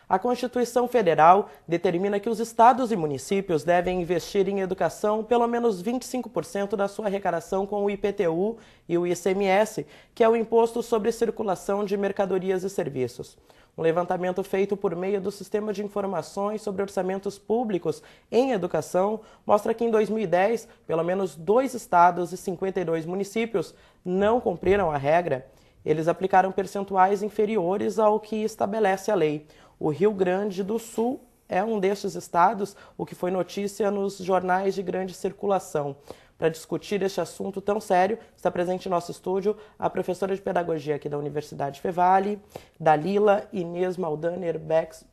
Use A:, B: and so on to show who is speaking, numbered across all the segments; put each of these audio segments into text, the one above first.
A: A Constituição Federal determina que os estados e municípios devem investir em educação pelo menos 25% da sua arrecadação com o IPTU e o ICMS, que é o Imposto sobre Circulação de Mercadorias e Serviços. Um levantamento feito por meio do Sistema de Informações sobre Orçamentos Públicos em Educação mostra que em 2010, pelo menos 2 estados e 52 municípios não cumpriram a regra. Eles aplicaram percentuais inferiores ao que estabelece a lei. O Rio Grande do Sul é um destes estados, o que foi notícia nos jornais de grande circulação. Para discutir este assunto tão sério, está presente em nosso estúdio a professora de Pedagogia aqui da Universidade Fevale, Dalila Inês Maldaner Bex.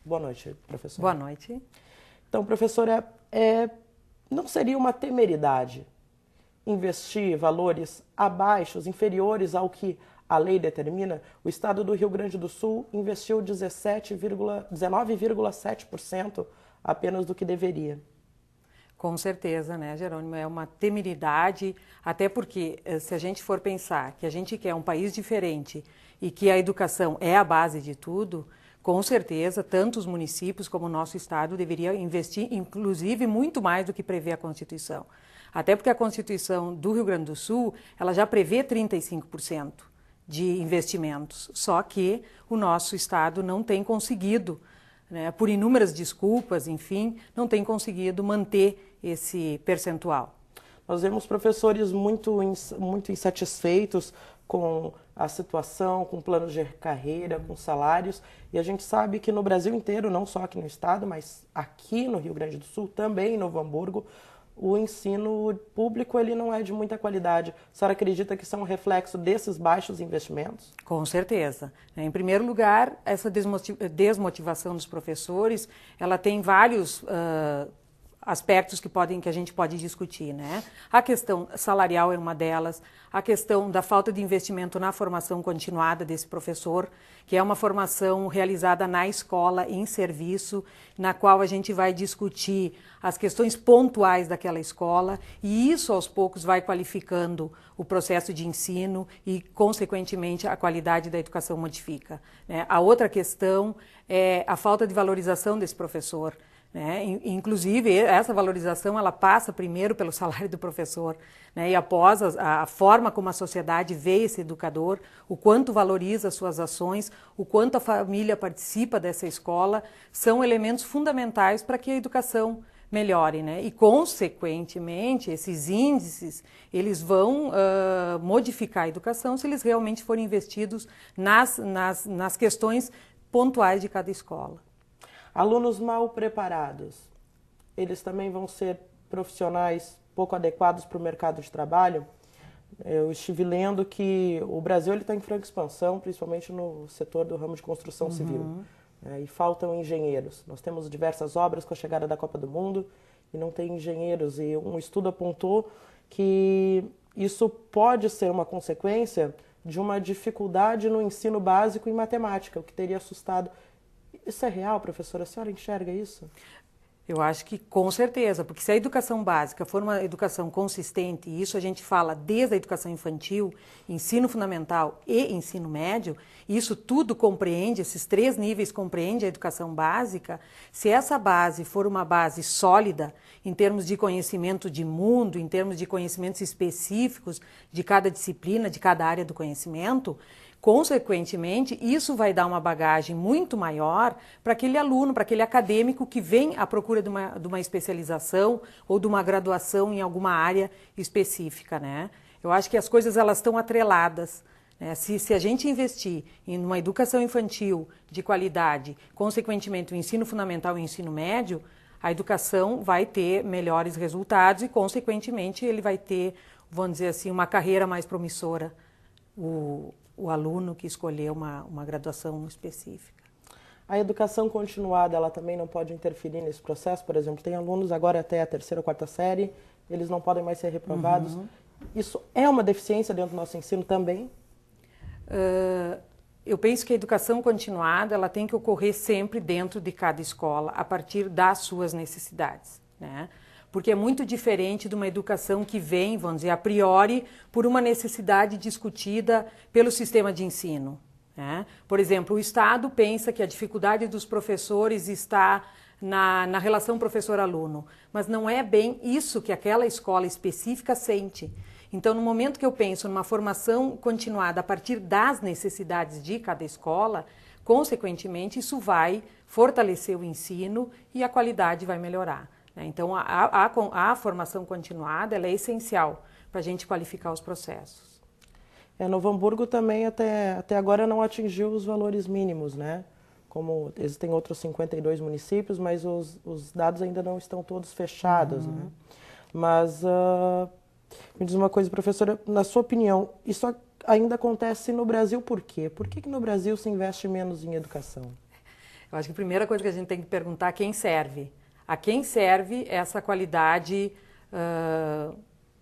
A: Boa noite, professora.
B: Boa noite.
A: Então, professora, não seria uma temeridade investir valores abaixo, inferiores ao que a lei determina? O estado do Rio Grande do Sul investiu 19,7% apenas do que deveria.
B: Com certeza, né, Jerônimo? É uma temeridade, até porque se a gente for pensar que a gente quer um país diferente e que a educação é a base de tudo, com certeza, tanto os municípios como o nosso estado deveriam investir, inclusive, muito mais do que prevê a Constituição. Até porque a Constituição do Rio Grande do Sul, ela já prevê 35% de investimentos, só que o nosso estado não tem conseguido, né, por inúmeras desculpas, enfim, não tem conseguido manter esse percentual.
A: Nós vemos professores muito insatisfeitos com a situação, com planos de carreira, com salários, e a gente sabe que no Brasil inteiro, não só aqui no estado, mas aqui no Rio Grande do Sul, também em Novo Hamburgo, o ensino público ele não é de muita qualidade. A senhora acredita que são um reflexo desses baixos investimentos?
B: Com certeza. Em primeiro lugar, essa desmotivação dos professores, ela tem vários aspectos que a gente pode discutir, né? A questão salarial é uma delas, a questão da falta de investimento na formação continuada desse professor, que é uma formação realizada na escola, em serviço, na qual a gente vai discutir as questões pontuais daquela escola, e isso aos poucos vai qualificando o processo de ensino e, consequentemente, a qualidade da educação modifica, né? A outra questão é a falta de valorização desse professor, né? Inclusive, essa valorização ela passa primeiro pelo salário do professor, né? E após a forma como a sociedade vê esse educador, o quanto valoriza as suas ações, o quanto a família participa dessa escola, são elementos fundamentais para que a educação melhore, né? E, consequentemente, esses índices eles vão modificar a educação se eles realmente forem investidos nas questões pontuais de cada escola.
A: Alunos mal preparados, eles também vão ser profissionais pouco adequados para o mercado de trabalho? Eu estive lendo que o Brasil está em franca expansão, principalmente no setor do ramo de construção civil, e faltam engenheiros. Nós temos diversas obras com a chegada da Copa do Mundo e não tem engenheiros, e um estudo apontou que isso pode ser uma consequência de uma dificuldade no ensino básico em matemática, o que teria assustado. Isso é real, professora? A senhora enxerga isso?
B: Eu acho que com certeza, porque se a educação básica for uma educação consistente, e isso a gente fala desde a educação infantil, ensino fundamental e ensino médio, isso tudo compreende, esses 3 níveis compreende a educação básica, se essa base for uma base sólida, em termos de conhecimento de mundo, em termos de conhecimentos específicos de cada disciplina, de cada área do conhecimento, consequentemente, isso vai dar uma bagagem muito maior para aquele aluno, para aquele acadêmico que vem à procura de uma especialização ou de uma graduação em alguma área específica, né? Eu acho que as coisas elas estão atreladas, né? Se a gente investir em uma educação infantil de qualidade, consequentemente o ensino fundamental e o ensino médio, a educação vai ter melhores resultados e, consequentemente, ele vai ter, vamos dizer assim, uma carreira mais promissora. O aluno que escolheu uma graduação específica.
A: A educação continuada, ela também não pode interferir nesse processo? Por exemplo, tem alunos agora até a 3ª ou 4ª série, eles não podem mais ser reprovados. Isso é uma deficiência dentro do nosso ensino também?
B: Eu penso que a educação continuada ela tem que ocorrer sempre dentro de cada escola, a partir das suas necessidades, né? Porque é muito diferente de uma educação que vem, vamos dizer, a priori, por uma necessidade discutida pelo sistema de ensino. né? Por exemplo, o Estado pensa que a dificuldade dos professores está na relação professor-aluno, mas não é bem isso que aquela escola específica sente. Então, no momento que eu penso numa formação continuada a partir das necessidades de cada escola, consequentemente, isso vai fortalecer o ensino e a qualidade vai melhorar, né? Então, a formação continuada ela é essencial para a gente qualificar os processos.
A: Novo Hamburgo também até agora não atingiu os valores mínimos, né? Como existem outros 52 municípios, mas os dados ainda não estão todos fechados, né? Mas me diz uma coisa, professora, na sua opinião, isso ainda acontece no Brasil por quê? Por que no Brasil se investe menos em educação?
B: Eu acho que a primeira coisa que a gente tem que perguntar é quem serve. A quem serve essa qualidade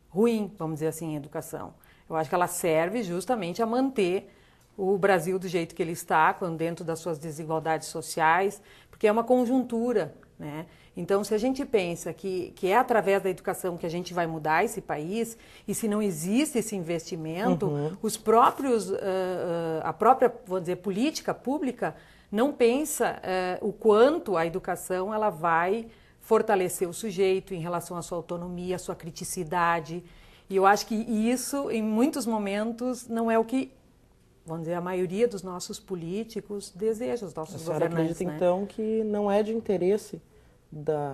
B: ruim, vamos dizer assim, em educação. Eu acho que ela serve justamente a manter o Brasil do jeito que ele está, dentro das suas desigualdades sociais, porque é uma conjuntura, né? Então, se a gente pensa que é através da educação que a gente vai mudar esse país, e se não existe esse investimento, os próprios, a própria, vamos dizer, política pública não pensa o quanto a educação ela vai fortalecer o sujeito em relação à sua autonomia, à sua criticidade. E eu acho que isso, em muitos momentos, não é o que, vamos dizer, a maioria dos nossos políticos deseja, os nossos governantes.
A: A senhora acredita, né? Então, que não é de interesse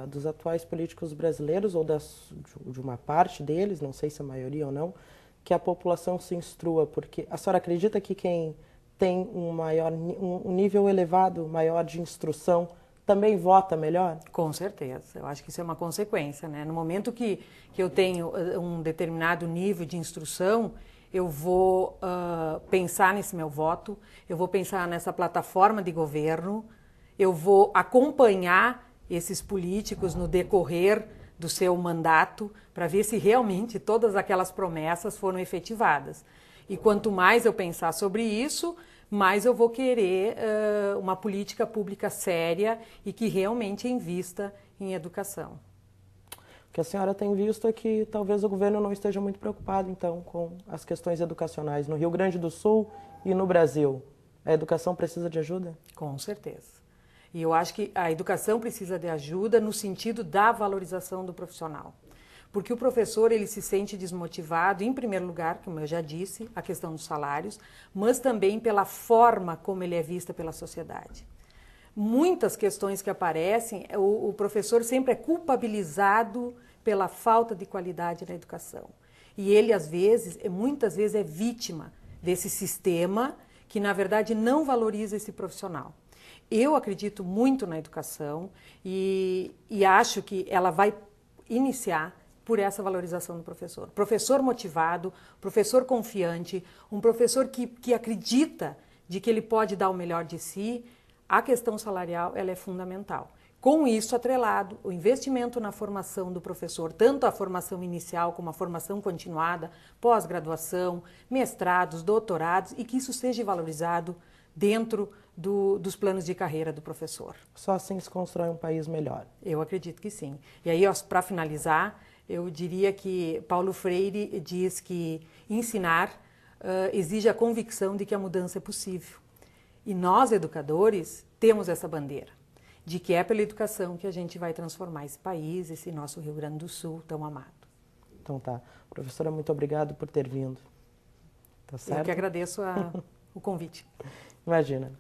A: dos atuais políticos brasileiros, ou de uma parte deles, não sei se a maioria ou não, que a população se instrua, porque a senhora acredita que quem tem um nível elevado, maior de instrução, também vota melhor?
B: Com certeza, eu acho que isso é uma consequência, né? No momento que eu tenho um determinado nível de instrução, eu vou pensar nesse meu voto, eu vou pensar nessa plataforma de governo, eu vou acompanhar esses políticos no decorrer do seu mandato para ver se realmente todas aquelas promessas foram efetivadas. E quanto mais eu pensar sobre isso, mais eu vou querer uma política pública séria e que realmente invista em educação.
A: O que a senhora tem visto é que talvez o governo não esteja muito preocupado, então, com as questões educacionais no Rio Grande do Sul e no Brasil. A educação precisa de ajuda?
B: Com certeza. E eu acho que a educação precisa de ajuda no sentido da valorização do profissional. Porque o professor ele se sente desmotivado, em primeiro lugar, como eu já disse, a questão dos salários, mas também pela forma como ele é visto pela sociedade. Muitas questões que aparecem, o professor sempre é culpabilizado pela falta de qualidade na educação. E ele, muitas vezes, é vítima desse sistema que, na verdade, não valoriza esse profissional. Eu acredito muito na educação e acho que ela vai iniciar por essa valorização do professor. Professor motivado, professor confiante, um professor que acredita de que ele pode dar o melhor de si. A questão salarial ela é fundamental. Com isso atrelado, o investimento na formação do professor, tanto a formação inicial como a formação continuada, pós-graduação, mestrados, doutorados, e que isso seja valorizado dentro dos planos de carreira do professor.
A: Só assim se constrói um país melhor.
B: Eu acredito que sim. E aí, para finalizar, eu diria que Paulo Freire diz que ensinar exige a convicção de que a mudança é possível. E nós, educadores, temos essa bandeira, de que é pela educação que a gente vai transformar esse país, esse nosso Rio Grande do Sul tão amado.
A: Então tá. Professora, muito obrigado por ter vindo. Tá certo?
B: Eu que agradeço o convite.
A: Imagina.